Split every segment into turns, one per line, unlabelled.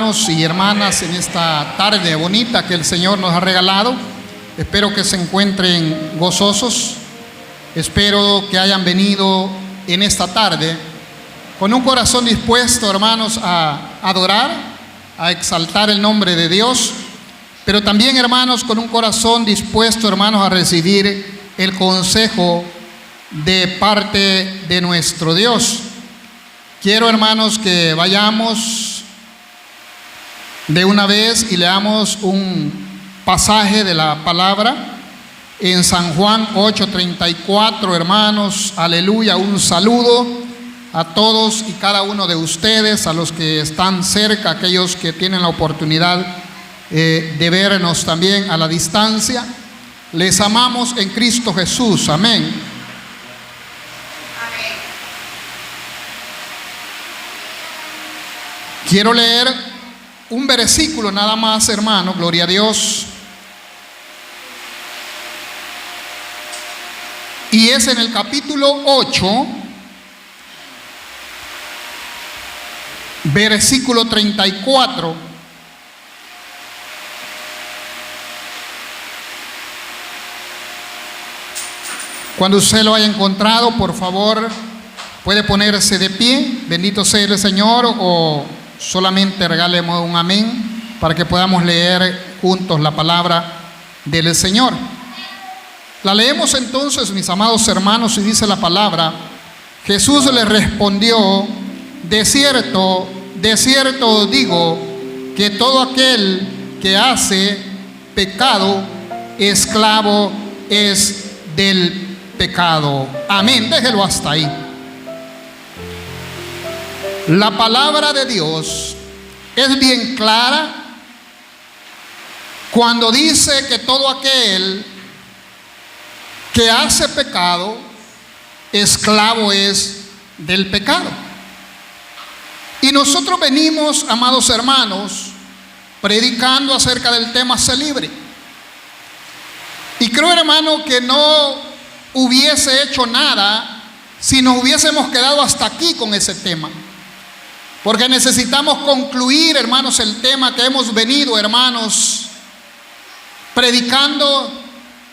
hermanos y hermanas en esta tarde bonita que el Señor nos ha regalado. Espero que se encuentren gozosos. Espero que hayan venido en esta tarde con un corazón dispuesto, hermanos, a adorar, a exaltar el nombre de Dios, pero también, hermanos, con un corazón dispuesto, hermanos, a recibir el consejo de parte de nuestro Dios. Quiero, hermanos, que vayamos de una vez y leamos un pasaje de la palabra en San Juan 8:34, hermanos. Aleluya, un saludo a todos y cada uno de ustedes, a los que están cerca, aquellos que tienen la oportunidad de vernos también a la distancia. Les amamos en Cristo Jesús, amén. Quiero leer un versículo nada más, hermano, gloria a Dios. Y es en el capítulo 8, versículo 34. Cuando usted lo haya encontrado, por favor, puede ponerse de pie. Bendito sea el Señor, o solamente regálemos un amén para que podamos leer juntos la palabra del Señor. La leemos entonces, mis amados hermanos, y dice la palabra: Jesús le respondió: de cierto os digo, que todo aquel que hace pecado, esclavo es del pecado. Amén, déjelo hasta ahí. La palabra de Dios es bien clara cuando dice que todo aquel que hace pecado, esclavo es del pecado. Y nosotros venimos, amados hermanos, predicando acerca del tema sé libre. Y creo, hermano, que no hubiese hecho nada si nos hubiésemos quedado hasta aquí con ese tema. Porque necesitamos concluir, hermanos, el tema que hemos venido, hermanos, predicando,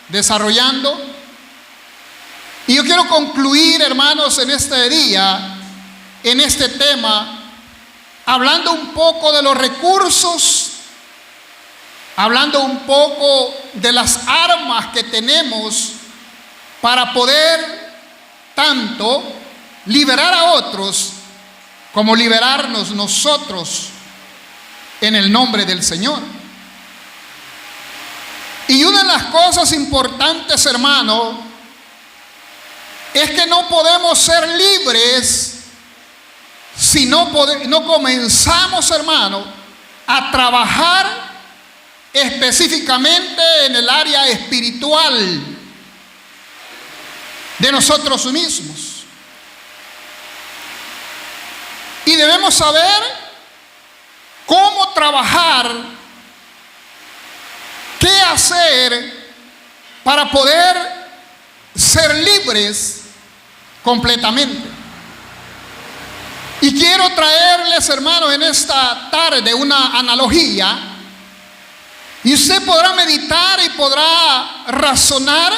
desarrollando. Y yo quiero concluir, hermanos, en este día, en este tema, hablando un poco de los recursos, hablando un poco de las armas que tenemos para poder tanto liberar a otros como liberarnos nosotros en el nombre del Señor. Y una de las cosas importantes, hermano, es que no podemos ser libres si no comenzamos, hermano, a trabajar específicamente en el área espiritual de nosotros mismos. Y debemos saber cómo trabajar, qué hacer para poder ser libres completamente. Y quiero traerles, hermanos, en esta tarde una analogía. Y usted podrá meditar y podrá razonar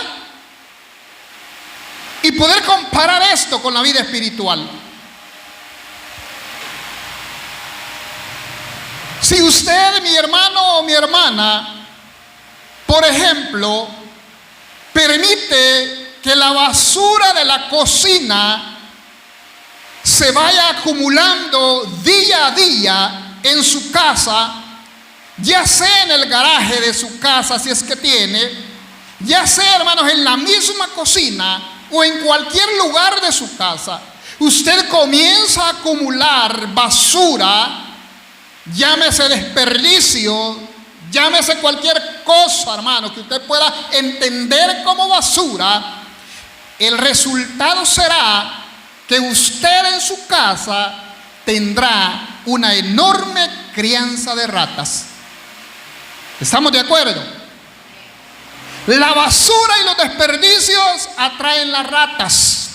y poder comparar esto con la vida espiritual. Si usted, mi hermano o mi hermana, por ejemplo, permite que la basura de la cocina se vaya acumulando día a día en su casa, ya sea en el garaje de su casa, si es que tiene, ya sea, hermanos, en la misma cocina o en cualquier lugar de su casa, usted comienza a acumular basura, llámese desperdicio, llámese cualquier cosa, hermano, que usted pueda entender como basura. El resultado será que usted en su casa tendrá una enorme crianza de ratas. ¿Estamos de acuerdo? La basura y los desperdicios atraen las ratas.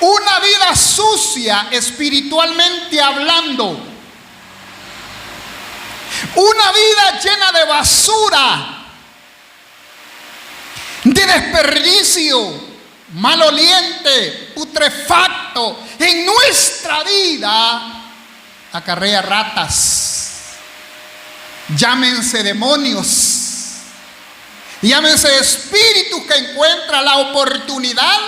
Una vida sucia espiritualmente hablando Una vida llena de basura, de desperdicio, maloliente, putrefacto, en nuestra vida acarrea ratas, llámense demonios, llámense espíritus que encuentran la oportunidad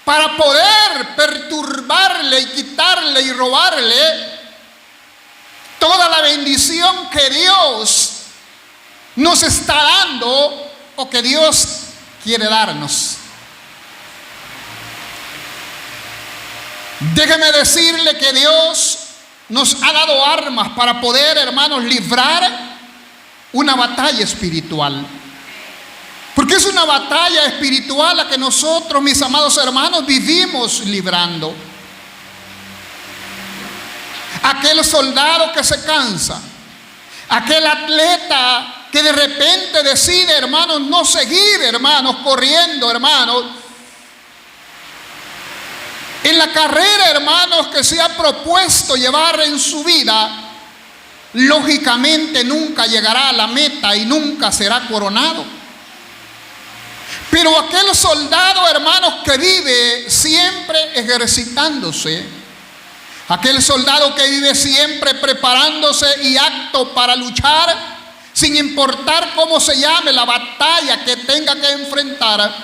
para poder perturbarle y quitarle y robarle toda la bendición que Dios nos está dando o que Dios quiere darnos. Déjeme decirle que Dios nos ha dado armas para poder, hermanos, librar una batalla espiritual. Porque es una batalla espiritual la que nosotros, mis amados hermanos, vivimos librando. Aquel soldado que se cansa, aquel atleta que de repente decide, hermanos, no seguir, hermanos, corriendo, hermanos, en la carrera, hermanos, que se ha propuesto llevar en su vida, lógicamente nunca llegará a la meta y nunca será coronado. Pero aquel soldado, hermanos, que vive siempre ejercitándose, aquel soldado que vive siempre preparándose y apto para luchar, sin importar cómo se llame la batalla que tenga que enfrentar,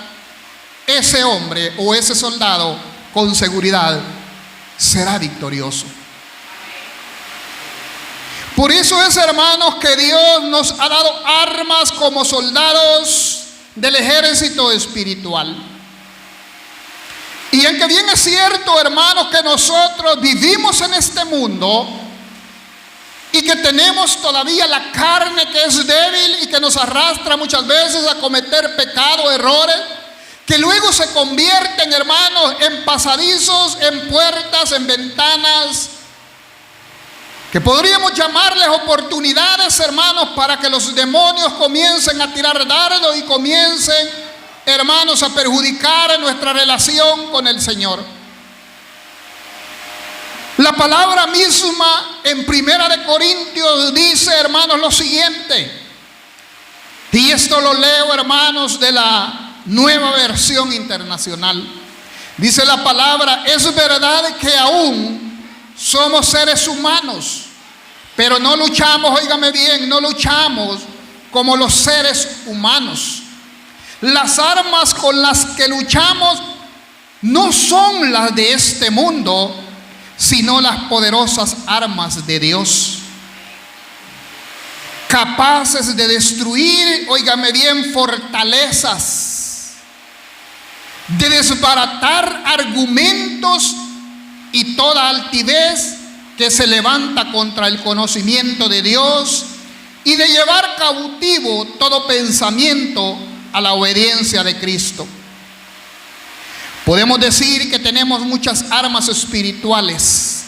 ese hombre o ese soldado con seguridad será victorioso. Por eso es, hermanos, que Dios nos ha dado armas como soldados del ejército espiritual. Y aunque bien es cierto, hermanos, que nosotros vivimos en este mundo y que tenemos todavía la carne que es débil y que nos arrastra muchas veces a cometer pecados, errores, que luego se convierten, hermanos, en pasadizos, en puertas, en ventanas, que podríamos llamarles oportunidades, hermanos, para que los demonios comiencen a tirar dardos y comiencen, hermanos, a perjudicar nuestra relación con el Señor. La palabra misma en 1 Corintios dice, hermanos, lo siguiente, y esto lo leo, hermanos, de la Nueva Versión Internacional. Dice la palabra: es verdad que aún somos seres humanos, pero no luchamos, óigame bien, no luchamos como los seres humanos. Las armas con las que luchamos no son las de este mundo, sino las poderosas armas de Dios, capaces de destruir, óigame bien, fortalezas, de desbaratar argumentos y toda altivez que se levanta contra el conocimiento de Dios, y de llevar cautivo todo pensamiento a la obediencia de Cristo. Podemos decir que tenemos muchas armas espirituales,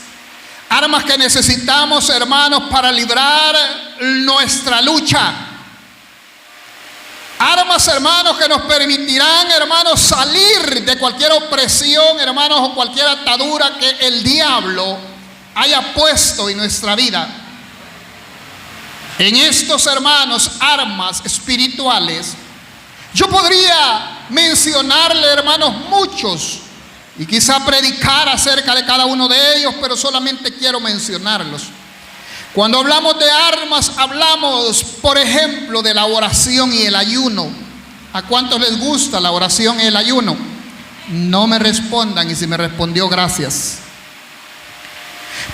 armas que necesitamos, hermanos, para librar nuestra lucha. Armas, hermanos, que nos permitirán, hermanos, salir de cualquier opresión, hermanos, o cualquier atadura que el diablo haya puesto en nuestra vida. En estos, hermanos, armas espirituales, yo podría mencionarle, hermanos, muchos, y quizá predicar acerca de cada uno de ellos, pero solamente quiero mencionarlos. Cuando hablamos de armas, hablamos, por ejemplo, de la oración y el ayuno. ¿A cuántos les gusta la oración y el ayuno? No me respondan, y si me respondió, gracias.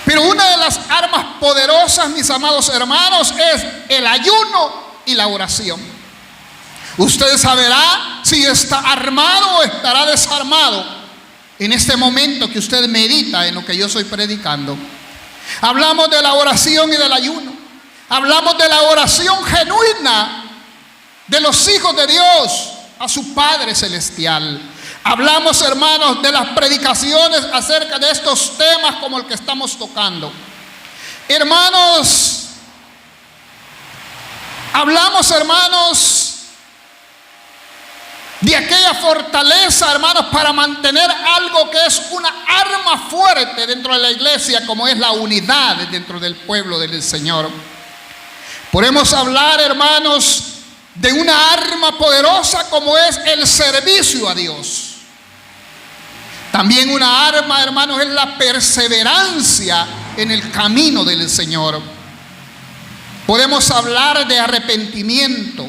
Pero una de las armas poderosas, mis amados hermanos, es el ayuno y la oración. Usted sabrá si está armado o estará desarmado en este momento que usted medita en lo que yo estoy predicando. Hablamos de la oración y del ayuno. Hablamos de la oración genuina de los hijos de Dios a su Padre Celestial. Hablamos, hermanos, de las predicaciones acerca de estos temas como el que estamos tocando. Hermanos, hablamos, hermanos, de aquella fortaleza, hermanos, para mantener algo que es una arma fuerte dentro de la iglesia, como es la unidad dentro del pueblo del Señor. Podemos hablar, hermanos, de una arma poderosa como es el servicio a Dios. También una arma, hermanos, es la perseverancia en el camino del Señor. Podemos hablar de arrepentimiento,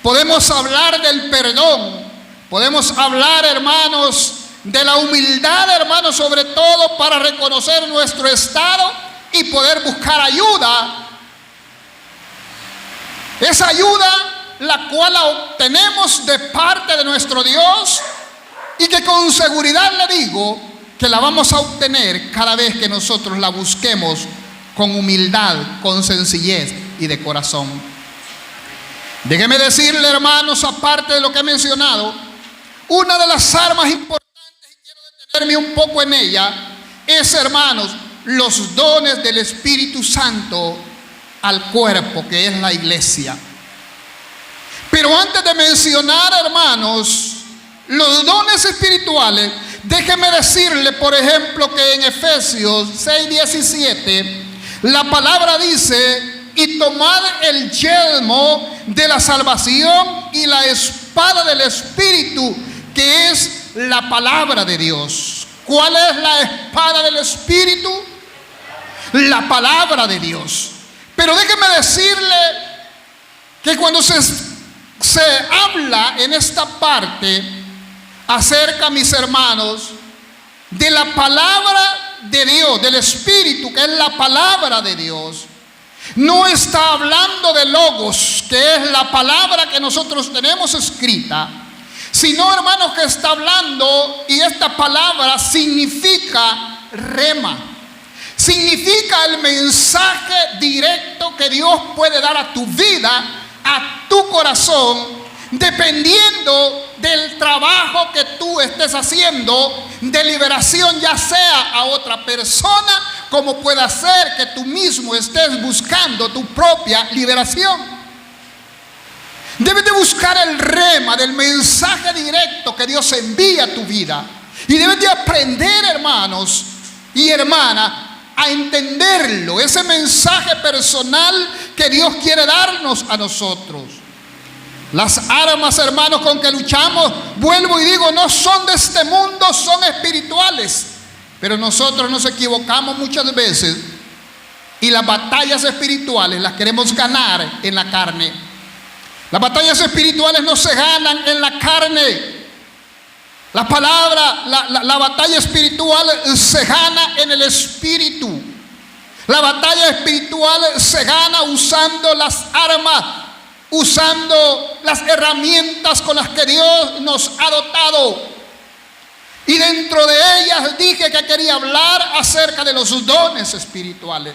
podemos hablar del perdón, podemos hablar, hermanos, de la humildad, hermanos, sobre todo para reconocer nuestro estado y poder buscar ayuda. Esa ayuda, la cual la obtenemos de parte de nuestro Dios, y que con seguridad le digo que la vamos a obtener cada vez que nosotros la busquemos con humildad, con sencillez y de corazón. Déjeme decirle, hermanos, aparte de lo que he mencionado, una de las armas importantes, y quiero detenerme un poco en ella, es, hermanos, los dones del Espíritu Santo al cuerpo que es la iglesia. Pero antes de mencionar, hermanos, los dones espirituales, déjeme decirle, por ejemplo, que en Efesios 6:17, la palabra dice: y tomad el yelmo de la salvación y la espada del Espíritu, que es la palabra de Dios. ¿Cuál es la espada del Espíritu? La palabra de Dios. Pero déjeme decirle que cuando se habla en esta parte acerca, mis hermanos, de la palabra de Dios, del Espíritu, que es la palabra de Dios, no está hablando de logos, que es la palabra que nosotros tenemos escrita, sino, hermanos, que está hablando, y esta palabra significa rema, significa el mensaje directo que Dios puede dar a tu vida, a tu corazón, dependiendo del trabajo que tú estés haciendo de liberación, ya sea a otra persona, como pueda ser que tú mismo estés buscando tu propia liberación. Debes de buscar el rema del mensaje directo que Dios envía a tu vida, y debes de aprender, hermanos y hermanas, a entenderlo, ese mensaje personal que Dios quiere darnos a nosotros. Las armas, hermanos, con que luchamos, vuelvo y digo, no son de este mundo, son espirituales. Pero nosotros nos equivocamos muchas veces y las batallas espirituales las queremos ganar en la carne. Las batallas espirituales no se ganan en la carne. La palabra, la batalla espiritual se gana en el Espíritu. La batalla espiritual se gana usando las armas, usando las herramientas con las que Dios nos ha dotado. Y dentro de ellas dije que quería hablar acerca de los dones espirituales.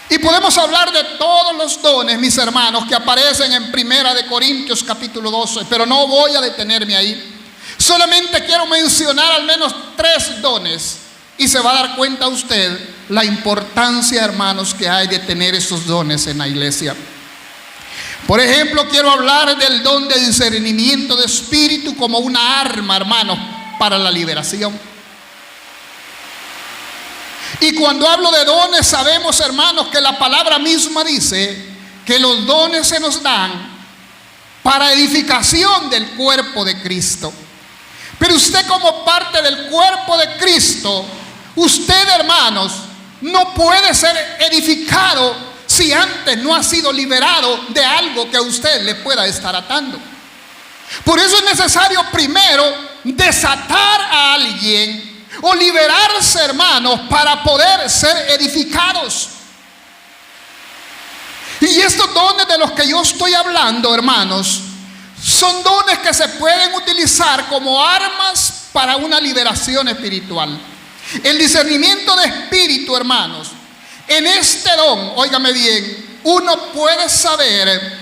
Y podemos hablar de todos los dones, mis hermanos, que aparecen en 1 Corintios capítulo 12, pero no voy a detenerme ahí. Solamente quiero mencionar al menos 3 dones, y se va a dar cuenta usted la importancia, hermanos, que hay de tener esos dones en la iglesia. Por ejemplo, quiero hablar del don de discernimiento de espíritu como una arma, hermanos, para la liberación. Y cuando hablo de dones, sabemos, hermanos, que la palabra misma dice que los dones se nos dan para edificación del cuerpo de Cristo. Pero usted, como parte del cuerpo de Cristo, usted, hermanos, no puede ser edificado si antes no ha sido liberado de algo que a usted le pueda estar atando. Por eso es necesario primero desatar a alguien o liberarse, hermanos, para poder ser edificados. Y estos dones de los que yo estoy hablando, hermanos, son dones que se pueden utilizar como armas para una liberación espiritual. El discernimiento de espíritu, hermanos, en este don, óigame bien, uno puede saber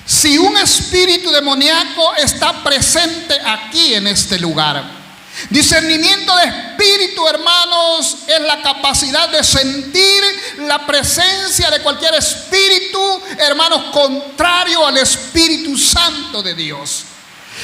si un espíritu demoníaco está presente aquí en este lugar. Discernimiento de espíritu, hermanos, es la capacidad de sentir la presencia de cualquier espíritu, hermanos, contrario al Espíritu Santo de Dios.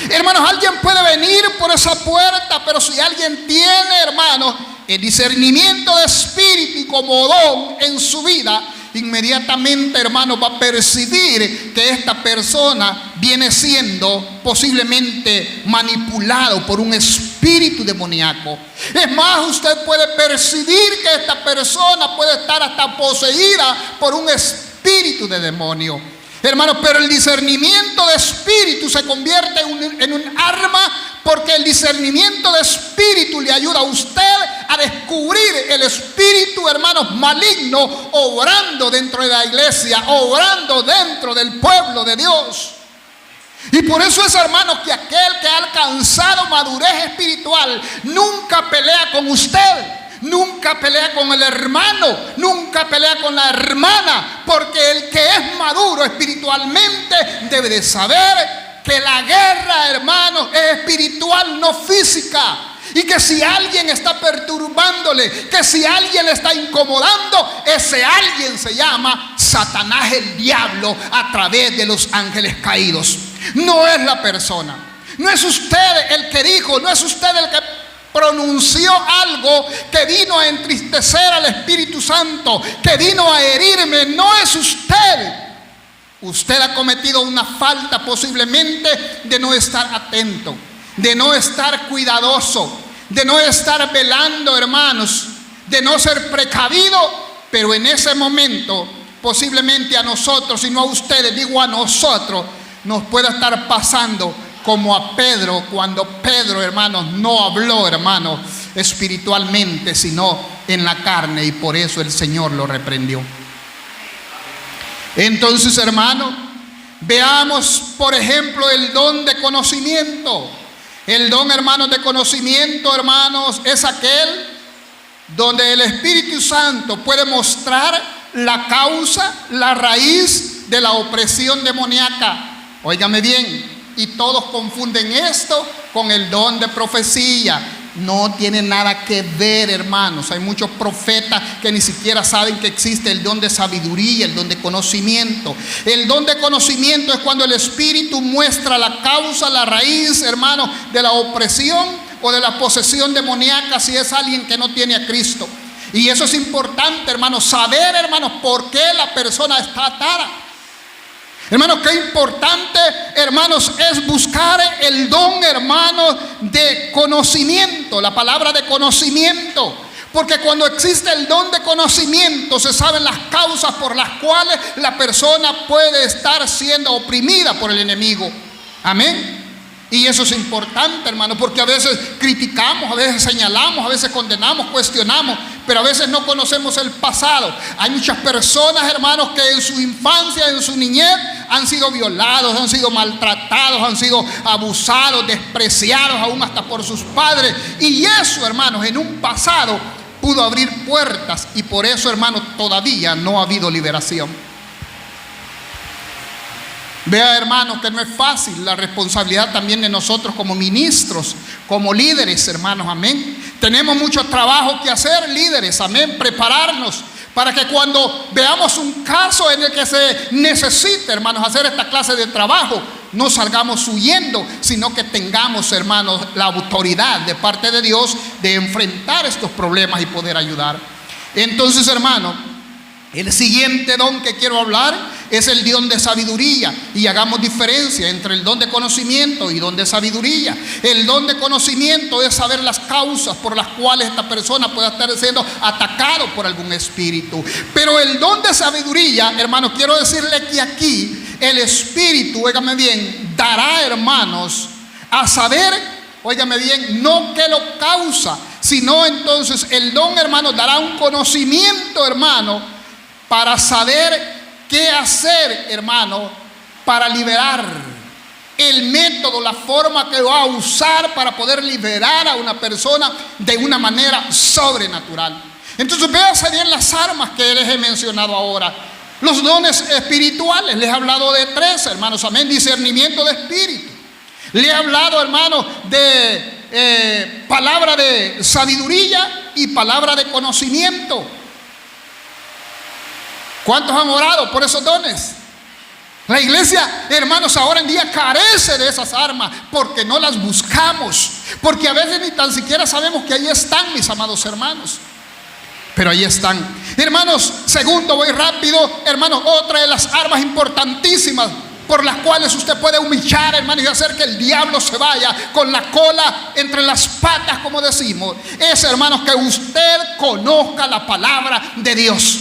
Hermanos, alguien puede venir por esa puerta, pero si alguien tiene, hermanos, el discernimiento de espíritu como don en su vida, inmediatamente, hermano, va a percibir que esta persona viene siendo posiblemente manipulado por un espíritu demoníaco. Es más, usted puede percibir que esta persona puede estar hasta poseída por un espíritu de demonio. Hermanos, pero el discernimiento de espíritu se convierte en un arma, porque el discernimiento de espíritu le ayuda a usted a descubrir el espíritu, hermanos, maligno obrando dentro de la iglesia, obrando dentro del pueblo de Dios. Y por eso es, hermanos, que aquel que ha alcanzado madurez espiritual nunca pelea con usted. Nunca pelea con el hermano, nunca pelea con la hermana, porque el que es maduro espiritualmente debe de saber que la guerra, hermanos, es espiritual, no física. Y que si alguien está perturbándole, que si alguien le está incomodando, ese alguien se llama Satanás, el diablo, a través de los ángeles caídos. No es la persona, no es usted el que dijo, no es usted el que pronunció algo que vino a entristecer al Espíritu Santo, que vino a herirme. No es usted. Usted ha cometido una falta posiblemente de no estar atento, de no estar cuidadoso, de no estar velando, hermanos, de no ser precavido. Pero en ese momento posiblemente a nosotros, y no a ustedes, digo a nosotros, nos pueda estar pasando como a Pedro, cuando Pedro, hermanos, no habló, hermanos, espiritualmente, sino en la carne, y por eso el Señor lo reprendió. Entonces, hermanos, veamos, por ejemplo, el don de conocimiento. El don, hermanos, de conocimiento, hermanos, es aquel donde el Espíritu Santo puede mostrar la causa, la raíz de la opresión demoníaca. Óigame bien. Y todos confunden esto con el don de profecía. No tiene nada que ver, hermanos. Hay muchos profetas que ni siquiera saben que existe el don de sabiduría, el don de conocimiento. El don de conocimiento es cuando el Espíritu muestra la causa, la raíz, hermanos, de la opresión o de la posesión demoníaca, si es alguien que no tiene a Cristo. Y eso es importante, hermanos, saber, hermanos, por qué la persona está atada. Hermanos, qué importante, hermanos, es buscar el don, hermanos, de conocimiento, la palabra de conocimiento. Porque cuando existe el don de conocimiento, se saben las causas por las cuales la persona puede estar siendo oprimida por el enemigo. Amén. Y eso es importante, hermano, porque a veces criticamos, a veces señalamos, a veces condenamos, cuestionamos, pero a veces no conocemos el pasado. Hay muchas personas, hermanos, que en su infancia, en su niñez, han sido violados, han sido maltratados, han sido abusados, despreciados, aún hasta por sus padres. Y eso, hermanos, en un pasado pudo abrir puertas, y por eso, hermanos, todavía no ha habido liberación. Vea, hermanos, que no es fácil. La responsabilidad también de nosotros como ministros, como líderes, hermanos, amén. Tenemos mucho trabajo que hacer, líderes, amén. Prepararnos para que cuando veamos un caso en el que se necesite, hermanos, hacer esta clase de trabajo, no salgamos huyendo, sino que tengamos, hermanos, la autoridad de parte de Dios de enfrentar estos problemas y poder ayudar. Entonces, hermanos, el siguiente don que quiero hablar es el don de sabiduría. Y hagamos diferencia entre el don de conocimiento y don de sabiduría. El don de conocimiento es saber las causas por las cuales esta persona pueda estar siendo atacado por algún espíritu. Pero el don de sabiduría, hermanos, quiero decirle que aquí el espíritu, óigame bien, dará, hermanos, a saber, óigame bien, no qué lo causa, sino entonces el don, hermanos, dará un conocimiento, hermano, para saber qué hacer, hermano, para liberar. El método, la forma que va a usar para poder liberar a una persona de una manera sobrenatural. Entonces, véanse bien las armas que les he mencionado ahora. Los dones espirituales, les he hablado de 3, hermanos, amén. Discernimiento de espíritu. Le he hablado, hermanos, de palabra de sabiduría y palabra de conocimiento. ¿Cuántos han orado por esos dones? La iglesia, hermanos, ahora en día carece de esas armas porque no las buscamos, porque a veces ni tan siquiera sabemos que ahí están, mis amados hermanos. Pero ahí están. Hermanos, segundo, voy rápido. Hermanos, otra de las armas importantísimas por las cuales usted puede humillar, hermanos, y hacer que el diablo se vaya con la cola entre las patas, como decimos, es, hermanos, que usted conozca la palabra de Dios.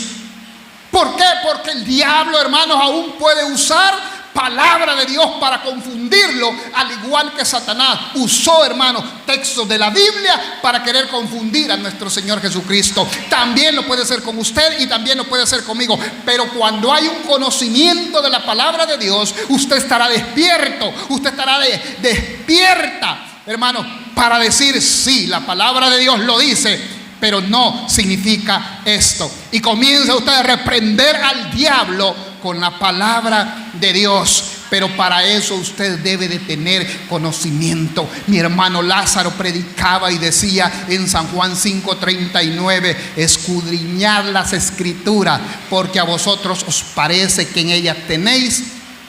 ¿Por qué? Porque el diablo, hermanos, aún puede usar palabra de Dios para confundirlo, al igual que Satanás usó, hermanos, textos de la Biblia para querer confundir a nuestro Señor Jesucristo. También lo puede hacer con usted y también lo puede hacer conmigo. Pero cuando hay un conocimiento de la palabra de Dios, usted estará despierto, usted estará despierta, hermanos, para decir: sí, la palabra de Dios lo dice, pero no significa esto. Y comienza usted a reprender al diablo con la palabra de Dios. Pero para eso usted debe de tener conocimiento. Mi hermano Lázaro predicaba y decía en San Juan 5:39: escudriñad las escrituras, porque a vosotros os parece que en ellas tenéis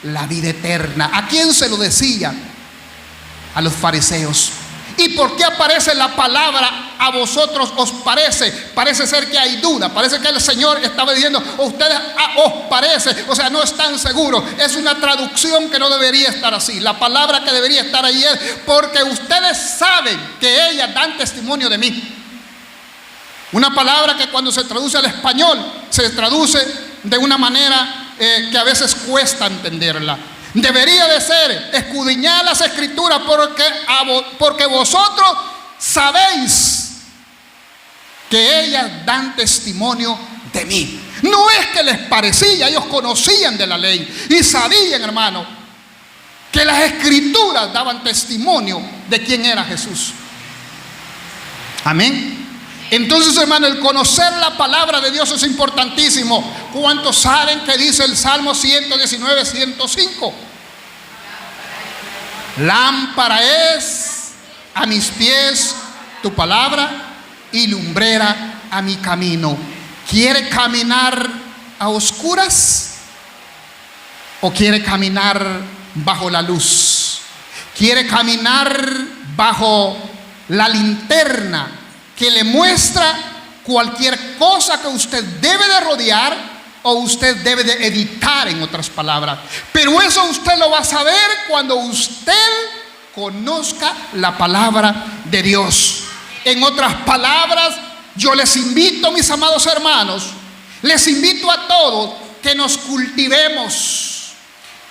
la vida eterna. ¿A quién se lo decía? A los fariseos. ¿Y por qué aparece la palabra a vosotros os parece? Parece ser que hay duda. Parece que el Señor estaba diciendo: ustedes os parece. O sea, no están seguros. Es una traducción que no debería estar así. La palabra que debería estar ahí es: porque ustedes saben que ellas dan testimonio de mí. Una palabra que cuando se traduce al español se traduce de una manera que a veces cuesta entenderla. Debería de ser: escudriñad las escrituras, porque vosotros sabéis que ellas dan testimonio de mí. No es que les parecía, ellos conocían de la ley y sabían, hermano, que las escrituras daban testimonio de quién era Jesús. Amén. Entonces, hermano, el conocer la palabra de Dios es importantísimo. ¿Cuántos saben que dice el Salmo 119, 105? Lámpara es a mis pies tu palabra y lumbrera a mi camino. ¿Quiere caminar a oscuras o quiere caminar bajo la luz? ¿Quiere caminar bajo la linterna que le muestra cualquier cosa que usted debe de rodear o usted debe de evitar, en otras palabras? Pero eso usted lo va a saber cuando usted conozca la palabra de Dios. En otras palabras, yo les invito, mis amados hermanos, les invito a todos que nos cultivemos,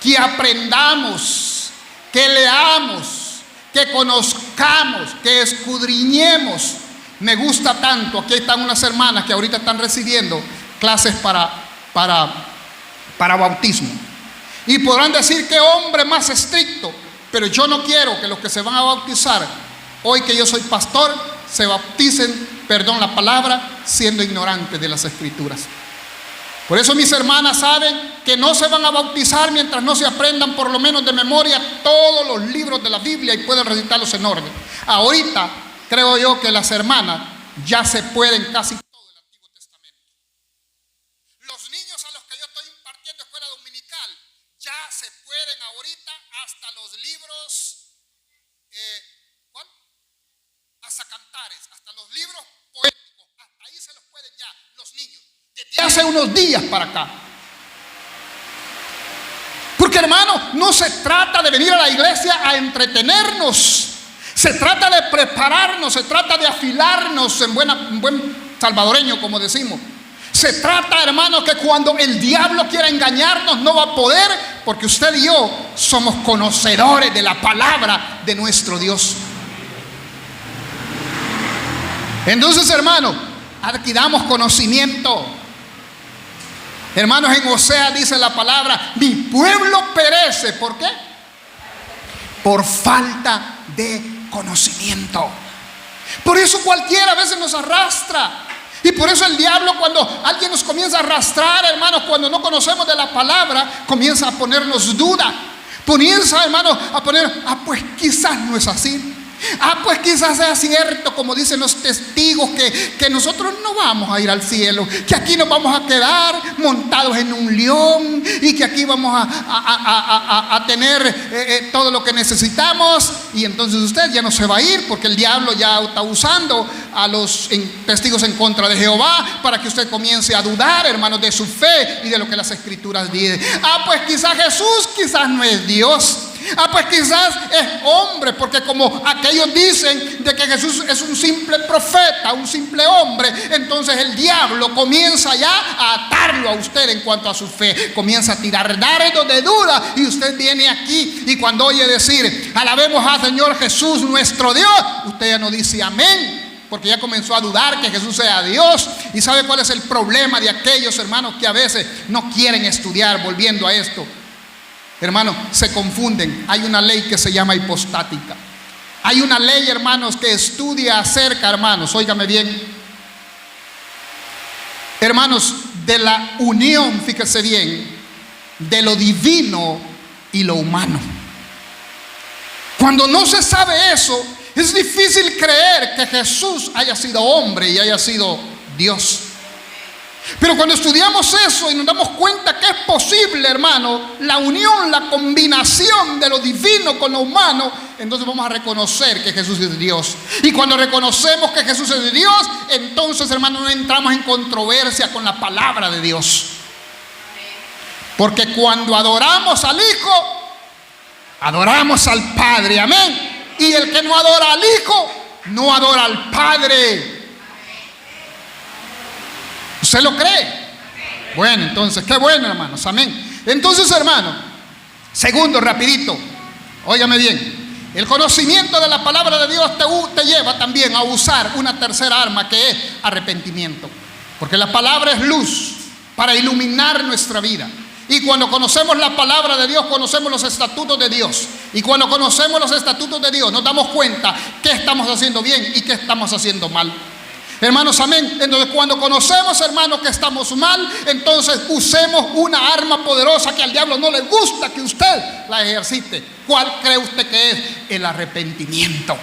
que aprendamos, que leamos, que conozcamos, que escudriñemos. Me gusta tanto, aquí están unas hermanas que ahorita están recibiendo clases para bautismo. Y podrán decir: qué hombre más estricto. Pero yo no quiero que los que se van a bautizar, hoy que yo soy pastor, se bauticen, perdón la palabra, siendo ignorantes de las escrituras. Por eso mis hermanas saben que no se van a bautizar mientras no se aprendan por lo menos de memoria todos los libros de la Biblia y pueden recitarlos en orden. Ahorita creo yo que las hermanas ya se pueden casi todo el Antiguo Testamento. Los niños a los que yo estoy impartiendo escuela dominical ya se pueden ahorita hasta los libros, ¿cuál? Hasta cantares, hasta los libros poéticos, hasta ahí se los pueden ya los niños, desde hace unos días para acá. Porque, hermano, no se trata de venir a la iglesia a entretenernos. Se trata de prepararnos, se trata de afilarnos en buen salvadoreño, como decimos. Se trata, hermanos, que cuando el diablo quiera engañarnos no va a poder, porque usted y yo somos conocedores de la palabra de nuestro Dios. Entonces, hermanos, adquiramos conocimiento. Hermanos, en Osea dice la palabra: mi pueblo perece. ¿Por qué? Por falta de conocimiento. Por eso cualquiera a veces nos arrastra. Y por eso el diablo, cuando alguien nos comienza a arrastrar, hermanos, cuando no conocemos de la palabra, comienza a ponernos duda. Comienza, hermanos, a poner: pues quizás no es así. Pues quizás sea cierto, como dicen los testigos, que nosotros no vamos a ir al cielo, que aquí nos vamos a quedar montados en un león y que aquí vamos a tener todo lo que necesitamos, y entonces usted ya no se va a ir porque el diablo ya está usando a los testigos en contra de Jehová para que usted comience a dudar, hermanos, de su fe y de lo que las escrituras dicen. Pues quizás Jesús quizás no es Dios. Pues quizás es hombre, porque como aquellos dicen de que Jesús es un simple profeta, un simple hombre, entonces el diablo comienza ya a atarlo a usted en cuanto a su fe, comienza a tirar dardos de duda, y usted viene aquí y cuando oye decir alabemos al Señor Jesús nuestro Dios, usted ya no dice amén, porque ya comenzó a dudar que Jesús sea Dios. ¿Y sabe cuál es el problema de aquellos hermanos que a veces no quieren estudiar? Volviendo a esto, hermanos, se confunden. Hay una ley que se llama hipostática. Hay una ley, hermanos, que estudia acerca, hermanos, óigame bien, hermanos, de la unión, fíjese bien, de lo divino y lo humano. Cuando no se sabe eso, es difícil creer que Jesús haya sido hombre y haya sido Dios. Pero cuando estudiamos eso y nos damos cuenta que es posible, hermano, la unión, la combinación de lo divino con lo humano, entonces vamos a reconocer que Jesús es Dios. Y cuando reconocemos que Jesús es Dios, entonces, hermano, no entramos en controversia con la palabra de Dios. Porque cuando adoramos al Hijo, adoramos al Padre, amén. Y el que no adora al Hijo, no adora al Padre. ¿Usted lo cree? Bueno, entonces, qué bueno, hermanos, amén. Entonces, hermano, segundo, rapidito, óigame bien, el conocimiento de la palabra de Dios te lleva también a usar una tercera arma, que es arrepentimiento. Porque la palabra es luz para iluminar nuestra vida. Y cuando conocemos la palabra de Dios, conocemos los estatutos de Dios. Y cuando conocemos los estatutos de Dios, nos damos cuenta qué estamos haciendo bien y qué estamos haciendo mal. Hermanos, amén. Entonces, cuando conocemos, hermanos, que estamos mal, entonces usemos una arma poderosa que al diablo no le gusta que usted la ejercite. ¿Cuál cree usted que es? El arrepentimiento.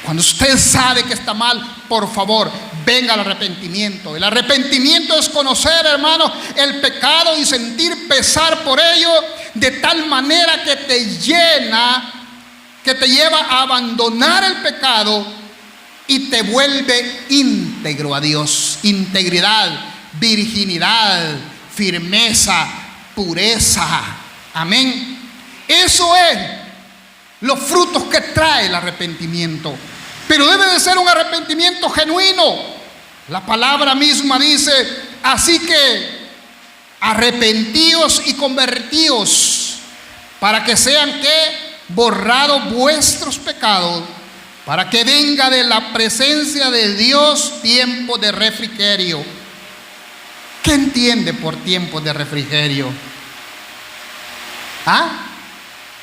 Cuando usted sabe que está mal, por favor, venga al arrepentimiento. El arrepentimiento es conocer, hermano, el pecado y sentir pesar por ello, de tal manera que te llena, que te lleva a abandonar el pecado y te vuelve íntegro a Dios. Integridad, virginidad, firmeza, pureza. Amén. Eso es los frutos que trae el arrepentimiento. Pero debe de ser un arrepentimiento genuino. La palabra misma dice: así que arrepentíos y convertíos, para que sean borrados vuestros pecados, para que venga de la presencia de Dios tiempo de refrigerio. ¿Qué entiende por tiempo de refrigerio?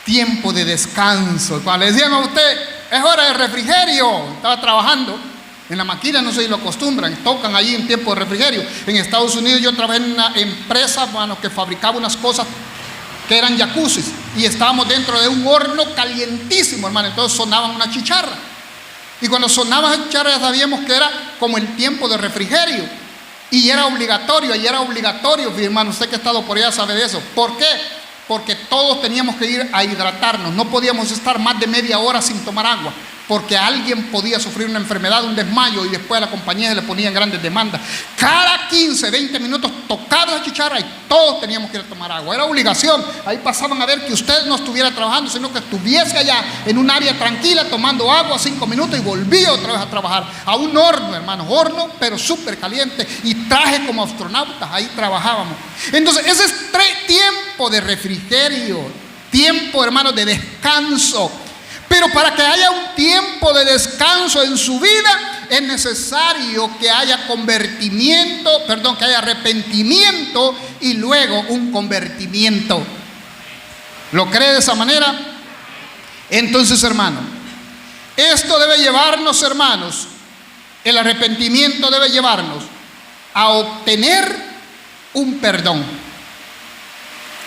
Tiempo de descanso. Cuando le decían a usted, es hora de refrigerio, estaba trabajando en la máquina, no sé si lo acostumbran, tocan allí en tiempo de refrigerio. En Estados Unidos yo trabajé en una empresa, que fabricaba unas cosas que eran jacuzzis, y estábamos dentro de un horno calientísimo, hermano. Entonces sonaban una chicharra, y cuando sonaba la chicharra ya sabíamos que era como el tiempo de refrigerio, y era obligatorio, hermano. Usted que ha estado por allá sabe de eso. ¿Por qué? Porque todos teníamos que ir a hidratarnos. No podíamos estar más de media hora sin tomar agua, porque alguien podía sufrir una enfermedad, un desmayo, y después a la compañía se le ponían grandes demandas. Cada 15, 20 minutos tocaba la chicharra y todos teníamos que ir a tomar agua. Era obligación. Ahí pasaban a ver que usted no estuviera trabajando, sino que estuviese allá en un área tranquila tomando agua 5 minutos y volvía otra vez a trabajar. A un horno, hermanos, horno, pero súper caliente, y traje como astronautas, ahí trabajábamos. Entonces, ese es tiempo de refrigerio, tiempo, hermanos, de descanso. Pero para que haya un tiempo de descanso en su vida, es necesario que haya que haya arrepentimiento y luego un convertimiento. ¿Lo cree de esa manera? Entonces, hermano, esto debe llevarnos, hermanos, el arrepentimiento debe llevarnos a obtener un perdón.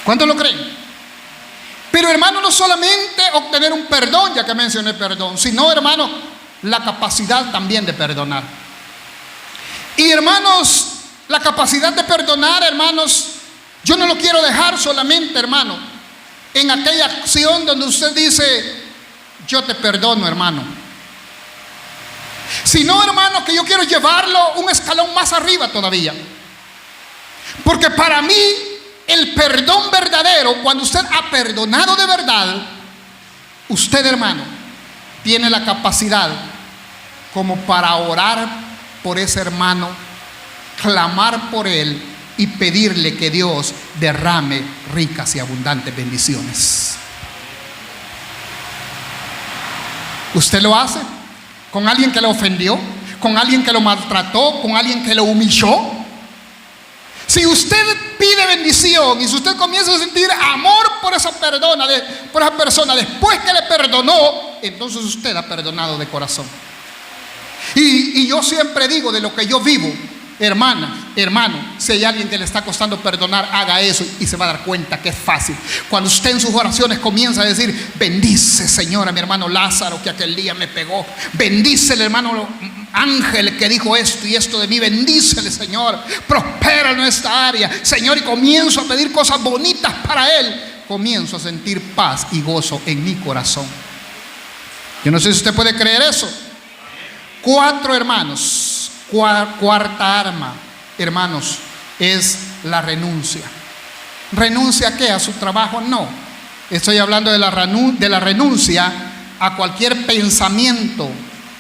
¿Cuántos lo creen? Pero hermano, no solamente obtener un perdón, ya que mencioné perdón, sino hermano, la capacidad también de perdonar. Y hermanos, la capacidad de perdonar, hermanos, yo no lo quiero dejar solamente, hermano, en aquella acción donde usted dice, yo te perdono, hermano. Sino, hermano, que yo quiero llevarlo un escalón más arriba todavía. Porque para mí, el perdón verdadero, cuando usted ha perdonado de verdad, usted, hermano, tiene la capacidad como para orar por ese hermano, clamar por él y pedirle que Dios derrame ricas y abundantes bendiciones. ¿Usted lo hace con alguien que le ofendió, con alguien que lo maltrató, con alguien que lo humilló? Si usted pide bendición y si usted comienza a sentir amor por esa persona después que le perdonó, entonces usted ha perdonado de corazón. Y yo siempre digo, de lo que yo vivo, hermana, hermano, si hay alguien que le está costando perdonar, haga eso y se va a dar cuenta que es fácil. Cuando usted en sus oraciones comienza a decir, bendice, Señor, a mi hermano Lázaro que aquel día me pegó, bendícele, hermano Ángel que dijo esto y esto de mí, bendícele, Señor, prospera en nuestra área, Señor, y comienzo a pedir cosas bonitas para él, comienzo a sentir paz y gozo en mi corazón. Yo no sé si usted puede creer eso. 4, hermanos, cuarta arma, hermanos, es la renuncia. ¿Renuncia a qué? ¿A su trabajo? No. Estoy hablando de la renuncia a cualquier pensamiento,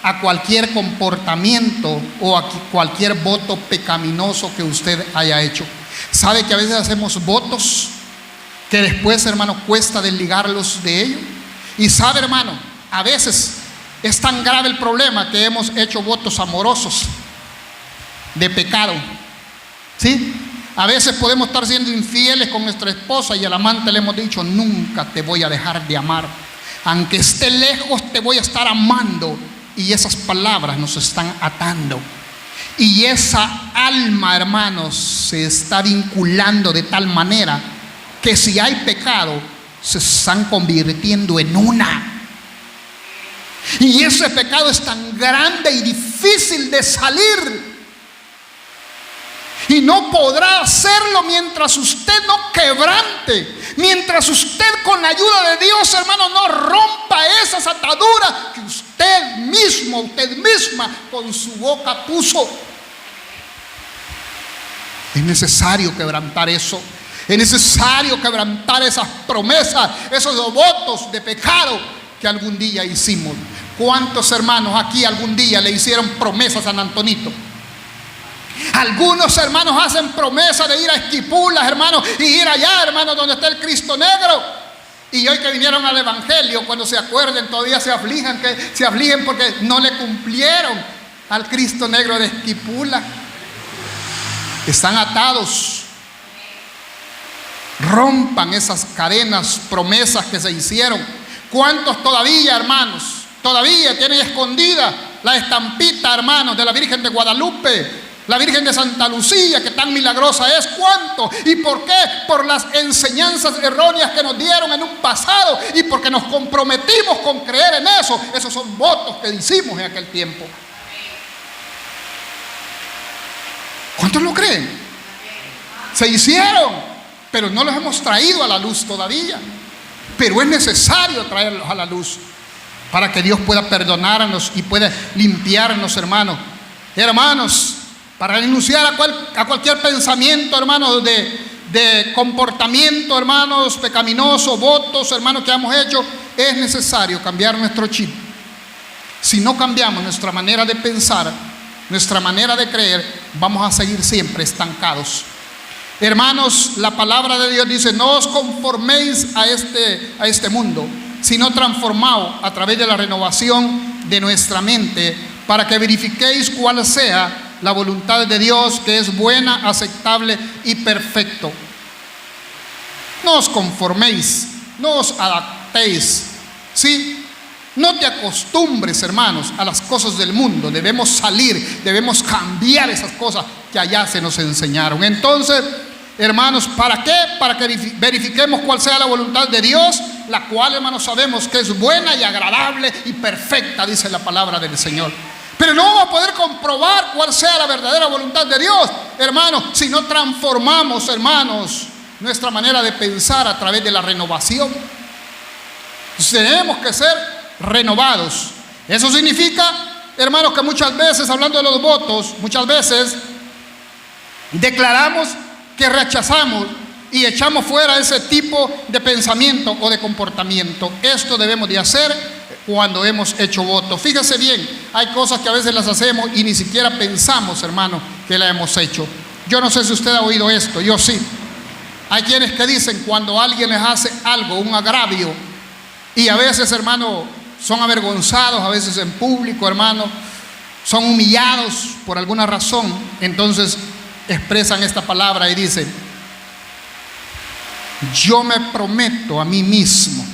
a cualquier comportamiento o a cualquier voto pecaminoso que usted haya hecho. ¿Sabe que a veces hacemos votos que después, hermano, cuesta desligarlos de ellos? Y sabe, hermano, a veces es tan grave el problema que hemos hecho votos amorosos de pecado, ¿sí? A veces podemos estar siendo infieles con nuestra esposa y al amante le hemos dicho, nunca te voy a dejar de amar, aunque esté lejos te voy a estar amando, y esas palabras nos están atando y esa alma, hermanos, se está vinculando de tal manera que si hay pecado se están convirtiendo en una. Y ese pecado es tan grande y difícil de salir. Y no podrá hacerlo mientras usted no quebrante, mientras usted con la ayuda de Dios, hermano, no rompa esas ataduras que usted mismo, usted misma con su boca puso. Es necesario quebrantar eso. Es necesario quebrantar esas promesas, esos votos de pecado que algún día hicimos. ¿Cuántos hermanos aquí algún día le hicieron promesas a San Antonito? Algunos hermanos hacen promesa de ir a Esquipulas, hermanos, y ir allá, hermanos, donde está el Cristo negro. Y hoy que vinieron al Evangelio, cuando se acuerden, todavía se afligen porque no le cumplieron al Cristo negro de Esquipulas. Están atados. Rompan esas cadenas, promesas que se hicieron. ¿Cuántos todavía, hermanos, todavía tienen escondida la estampita, hermanos, de la Virgen de Guadalupe, la Virgen de Santa Lucía, que tan milagrosa es? ¿Cuánto? ¿Y por qué? Por las enseñanzas erróneas que nos dieron en un pasado y porque nos comprometimos con creer en eso. Esos son votos que hicimos en aquel tiempo. ¿Cuántos lo creen? Se hicieron, pero no los hemos traído a la luz todavía. Pero es necesario traerlos a la luz para que Dios pueda perdonarnos y pueda limpiarnos, hermanos. Hermanos, para renunciar a cualquier pensamiento, hermanos, de comportamiento, hermanos, pecaminoso, votos, hermanos, que hemos hecho, es necesario cambiar nuestro chip. Si no cambiamos nuestra manera de pensar, nuestra manera de creer, vamos a seguir siempre estancados. Hermanos, la palabra de Dios dice, no os conforméis a este mundo, sino transformaos a través de la renovación de nuestra mente, para que verifiquéis cuál sea la voluntad de Dios, que es buena, aceptable y perfecto. No os conforméis, no os adaptéis, ¿sí? No te acostumbres, hermanos, a las cosas del mundo. Debemos salir, debemos cambiar esas cosas que allá se nos enseñaron. Entonces, hermanos, ¿para qué? Para que verifiquemos cuál sea la voluntad de Dios, la cual, hermanos, sabemos que es buena y agradable y perfecta, dice la palabra del Señor. Pero no vamos a poder comprobar cuál sea la verdadera voluntad de Dios, hermanos, si no transformamos, hermanos, nuestra manera de pensar a través de la renovación. Tenemos que ser renovados. Eso significa, hermanos, que muchas veces, hablando de los votos, muchas veces declaramos que rechazamos y echamos fuera ese tipo de pensamiento o de comportamiento. Esto debemos de hacer cuando hemos hecho voto. Fíjese bien, hay cosas que a veces las hacemos y ni siquiera pensamos, hermano, que las hemos hecho. Yo no sé si usted ha oído esto, yo sí. Hay quienes que dicen cuando alguien les hace algo, un agravio, y a veces, hermano, son avergonzados, a veces en público, hermano, son humillados por alguna razón, entonces expresan esta palabra y dicen: yo me prometo a mí mismo,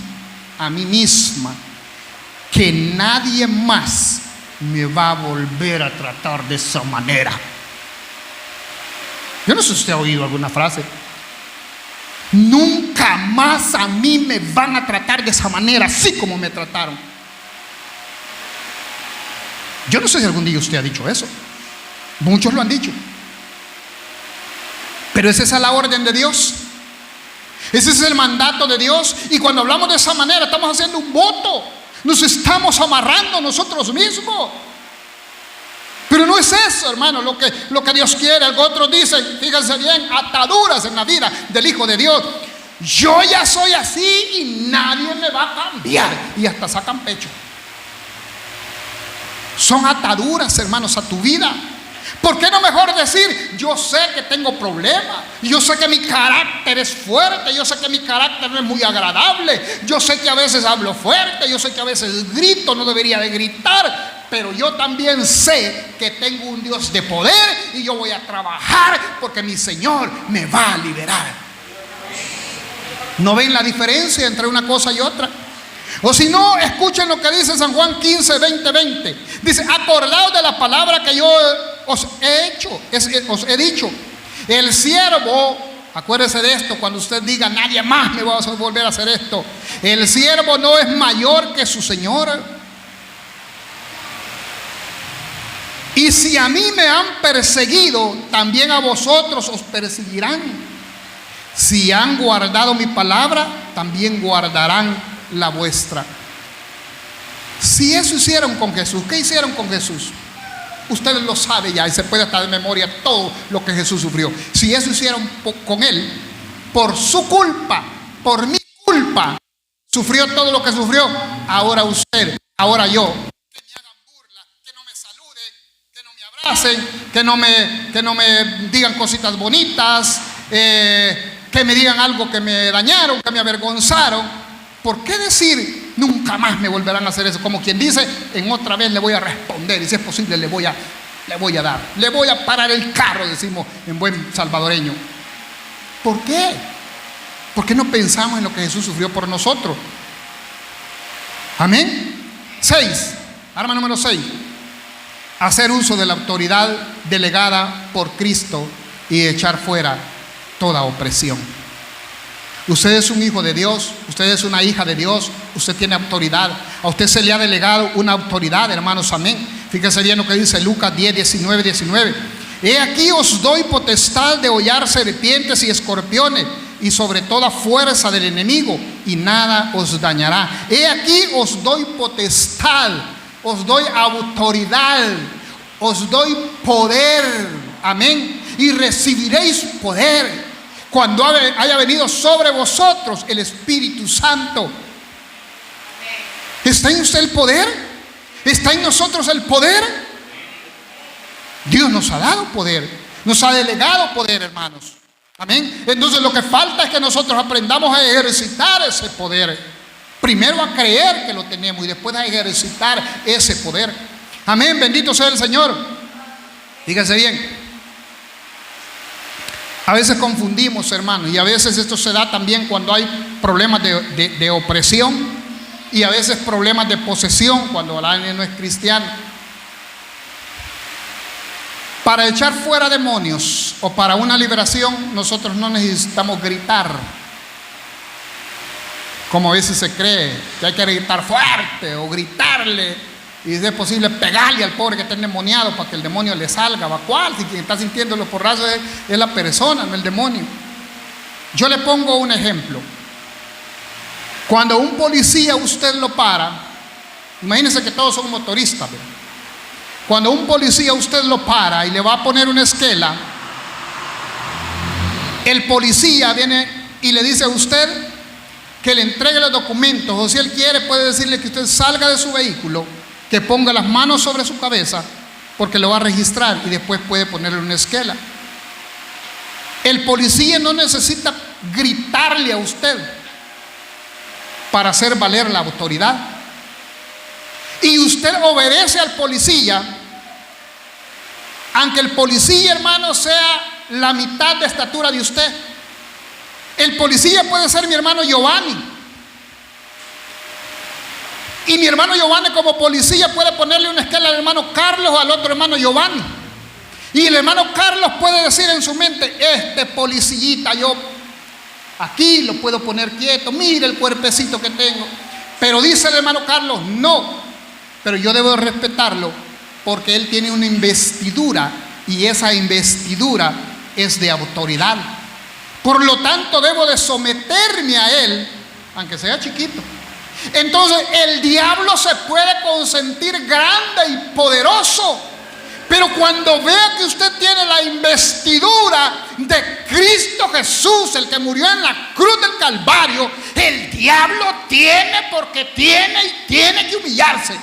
a mí misma, que nadie más me va a volver a tratar de esa manera. Yo no sé si usted ha oído alguna frase: nunca más a mí me van a tratar de esa manera, así como me trataron. Yo no sé si algún día usted ha dicho eso. Muchos lo han dicho. Pero ¿es esa la orden de Dios? Ese es el mandato de Dios. Y cuando hablamos de esa manera, estamos haciendo un voto. Nos estamos amarrando nosotros mismos. Pero no es eso, hermano, lo que Dios quiere. Otros dicen, fíjense bien, ataduras en la vida del Hijo de Dios. Yo ya soy así y nadie me va a cambiar. Y hasta sacan pecho. Son ataduras, hermanos, a tu vida. ¿Por qué no mejor decir: yo sé que tengo problemas, yo sé que mi carácter es fuerte, yo sé que mi carácter no es muy agradable, yo sé que a veces hablo fuerte, yo sé que a veces grito, no debería de gritar, pero yo también sé que tengo un Dios de poder y yo voy a trabajar porque mi Señor me va a liberar? ¿No ven la diferencia entre una cosa y otra? O si no, escuchen lo que dice San Juan 15, 20. Dice: acordaos de la palabra que yo os he dicho. El siervo, acuérdese de esto, cuando usted diga: nadie más me va a volver a hacer esto. El siervo no es mayor que su señor. Y si a mí me han perseguido, también a vosotros os perseguirán. Si han guardado mi palabra, también guardarán la vuestra. Si eso hicieron con Jesús, ¿qué hicieron con Jesús? Ustedes lo saben ya y se puede estar de memoria todo lo que Jesús sufrió. Si eso hicieron con él, por su culpa, por mi culpa, sufrió todo lo que sufrió. Ahora usted, ahora yo, que me hagan burla, que no me saluden, que no me abracen, que no me digan cositas bonitas, que me digan algo que me dañaron, que me avergonzaron. ¿Por qué decir nunca más me volverán a hacer eso? Como quien dice, en otra vez le voy a responder, y si es posible le voy a dar, le voy a parar el carro, decimos en buen salvadoreño. ¿Por qué? ¿Por qué no pensamos en lo que Jesús sufrió por nosotros? Amén. 6, arma número 6: hacer uso de la autoridad delegada por Cristo y echar fuera toda opresión. Usted es un hijo de Dios, usted es una hija de Dios, usted tiene autoridad. A usted se le ha delegado una autoridad, hermanos, amén. Fíjese bien lo que dice Lucas 10, 19. He aquí os doy potestad de hollar serpientes y escorpiones y sobre toda fuerza del enemigo, y nada os dañará. He aquí os doy potestad, os doy autoridad, os doy poder, amén. Y recibiréis poder cuando haya venido sobre vosotros el Espíritu Santo. ¿Está en usted el poder? ¿Está en nosotros el poder? Dios nos ha dado poder, nos ha delegado poder, hermanos. Amén. Entonces lo que falta es que nosotros aprendamos a ejercitar ese poder. Primero a creer que lo tenemos y después a ejercitar ese poder. Amén. Bendito sea el Señor. Fíjense bien. A veces confundimos, hermanos, y a veces esto se da también cuando hay problemas de opresión, y a veces problemas de posesión cuando alguien no es cristiano. Para echar fuera demonios o para una liberación, nosotros no necesitamos gritar Como a veces se cree que hay que gritar fuerte o gritarle y si es posible pegarle al pobre que está endemoniado para que el demonio le salga. ¿Va cuál? Si quien está sintiendo los porrazos es la persona, no el demonio. Yo le pongo un ejemplo. Cuando un policía usted lo para, imagínense que todos son motoristas, ¿verdad? Cuando un policía usted lo para y le va a poner una esquela, el policía viene y le dice a usted que le entregue los documentos, o si él quiere puede decirle que usted salga de su vehículo, que ponga las manos sobre su cabeza, porque lo va a registrar y después puede ponerle una esquela. El policía no necesita gritarle a usted para hacer valer la autoridad. Y usted obedece al policía, aunque el policía, hermano, sea la mitad de estatura de usted. El policía puede ser mi hermano Giovanni, y mi hermano Giovanni como policía puede ponerle una esquela al hermano Carlos o al otro hermano Giovanni, y el hermano Carlos puede decir en su mente: este policillita yo aquí lo puedo poner quieto, mire el cuerpecito que tengo. Pero dice el hermano Carlos: no, pero yo debo respetarlo porque él tiene una investidura, y esa investidura es de autoridad. Por lo tanto, debo de someterme a él, aunque sea chiquito. Entonces, el diablo se puede consentir grande y poderoso, pero cuando vea que usted tiene la investidura de Cristo Jesús, el que murió en la cruz del Calvario, el diablo tiene, porque tiene y tiene que humillarse.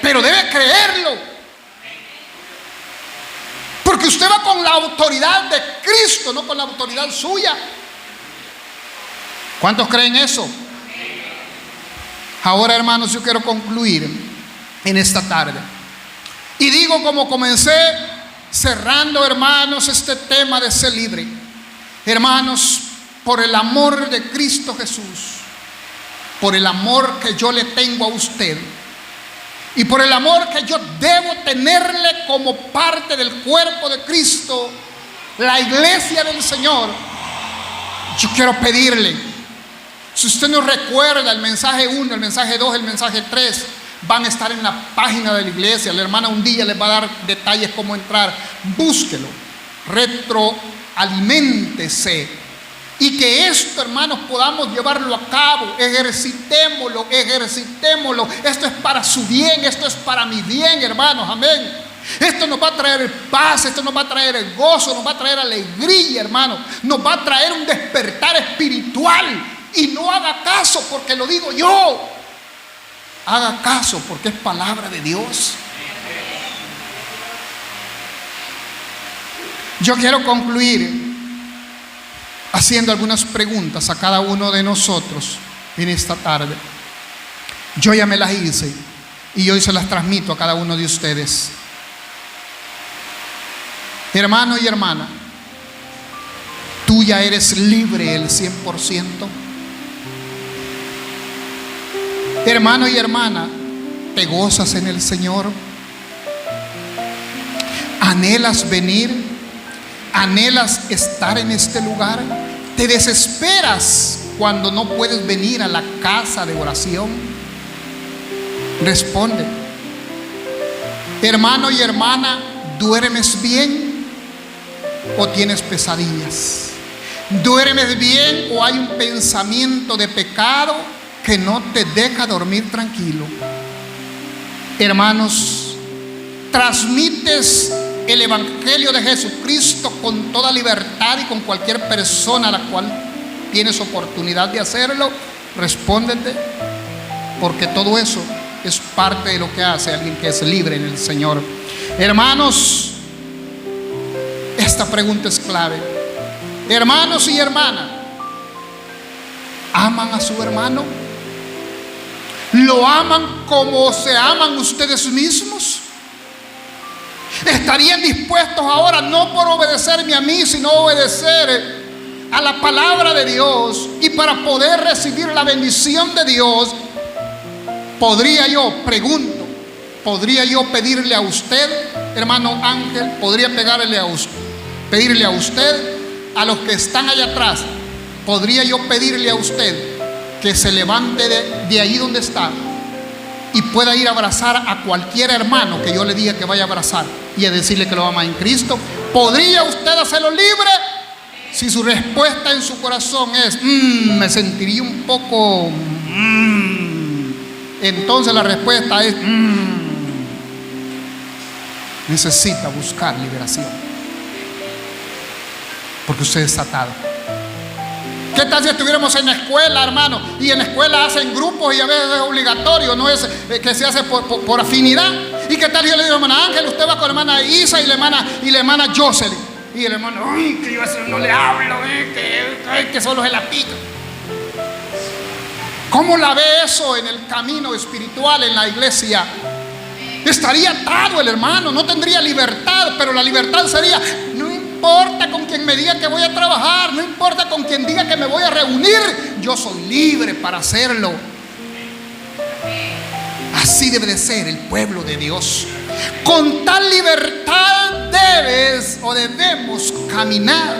Pero debe creerlo, porque usted va con la autoridad de Cristo, no con la autoridad suya. ¿Cuántos creen eso? Ahora, hermanos, yo quiero concluir en esta tarde. Y digo, como comencé, cerrando, hermanos, este tema de ser libre. Hermanos, por el amor de Cristo Jesús, por el amor que yo le tengo a usted, y por el amor que yo debo tenerle como parte del cuerpo de Cristo, la iglesia del Señor, yo quiero pedirle, si usted no recuerda el mensaje 1, el mensaje 2, el mensaje 3, van a estar en la página de la iglesia. La hermana un día les va a dar detalles cómo entrar. Búsquelo, retroaliméntese. Y que esto, hermanos, podamos llevarlo a cabo. Ejercitémoslo, ejercitémoslo. Esto es para su bien, esto es para mi bien, hermanos, amén. Esto nos va a traer paz, esto nos va a traer gozo, nos va a traer alegría, hermanos. Nos va a traer un despertar espiritual. Y no haga caso porque lo digo yo. Haga caso porque es palabra de Dios. Yo quiero concluir haciendo algunas preguntas a cada uno de nosotros en esta tarde. Yo ya me las hice y hoy se las transmito a cada uno de ustedes. Hermano y hermana, tú ya eres libre el 100%. Hermano y hermana, ¿te gozas en el Señor? ¿Anhelas venir? ¿Anhelas estar en este lugar? ¿Te desesperas cuando no puedes venir a la casa de oración? Responde. Hermano y hermana, ¿duermes bien o tienes pesadillas? ¿Duermes bien o hay un pensamiento de pecado que no te deja dormir tranquilo? Hermanos, transmites el evangelio de Jesucristo con toda libertad y con cualquier persona a la cual tienes oportunidad de hacerlo. Respóndete, porque todo eso es parte de lo que hace alguien que es libre en el Señor. Hermanos, esta pregunta es clave. Hermanos y hermanas, ¿aman a su hermano? ¿Lo aman como se aman ustedes mismos? ¿Estarían dispuestos ahora no por obedecerme a mí, sino obedecer a la palabra de Dios? Y para poder recibir la bendición de Dios, podría yo pedirle a usted, hermano Ángel, podría pedirle a usted, a los que están allá atrás, podría yo pedirle a usted que se levante de ahí donde está y pueda ir a abrazar a cualquier hermano que yo le diga que vaya a abrazar y a decirle que lo ama en Cristo? ¿Podría usted hacerlo libre? Si su respuesta en su corazón es me sentiría un poco entonces la respuesta es necesita buscar liberación, porque usted está atado. ¿Qué tal si estuviéramos en la escuela, hermano? Y en la escuela hacen grupos y a veces es obligatorio, no es que se hace por afinidad. ¿Y qué tal si yo le digo, hermana Ángel, usted va con la hermana Isa y la hermana Jocelyn? Y el hermano, que yo así no le hablo, que solo se la pica. ¿Cómo la ve eso en el camino espiritual, en la iglesia? Estaría atado el hermano, no tendría libertad, pero la libertad sería: no importa con quien me diga que voy a trabajar, no importa con quien diga que me voy a reunir, yo soy libre para hacerlo. Así debe de ser el pueblo de Dios. Con tal libertad debemos caminar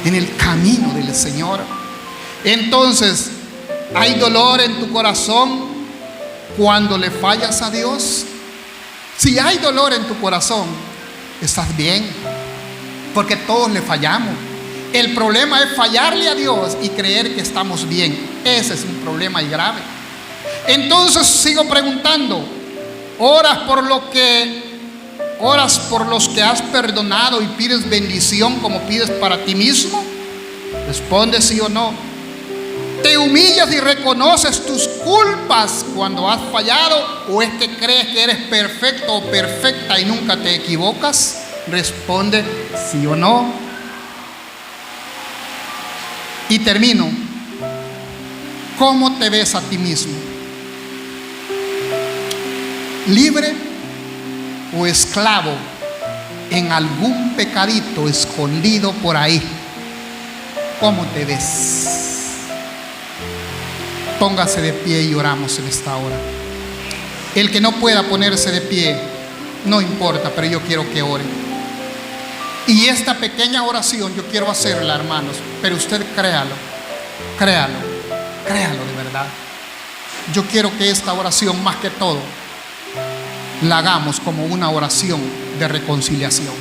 en el camino del Señor. Entonces, ¿hay dolor en tu corazón cuando le fallas a Dios? Si hay dolor en tu corazón, estás bien, porque todos le fallamos. El problema es fallarle a Dios y creer que estamos bien. Ese es un problema y grave. Entonces sigo preguntando: ¿oras por los que has perdonado y pides bendición como pides para ti mismo? Responde sí o no. ¿Te humillas y reconoces tus culpas cuando has fallado? ¿O es que crees que eres perfecto o perfecta y nunca te equivocas? Responde sí o no. Y termino. ¿Cómo te ves a ti mismo? ¿Libre o esclavo en algún pecadito escondido por ahí? ¿Cómo te ves? Póngase de pie y oramos en esta hora. El que no pueda ponerse de pie, no importa, pero yo quiero que ore. Y esta pequeña oración yo quiero hacerla, hermanos, pero usted créalo de verdad. Yo quiero que esta oración, más que todo, la hagamos como una oración de reconciliación.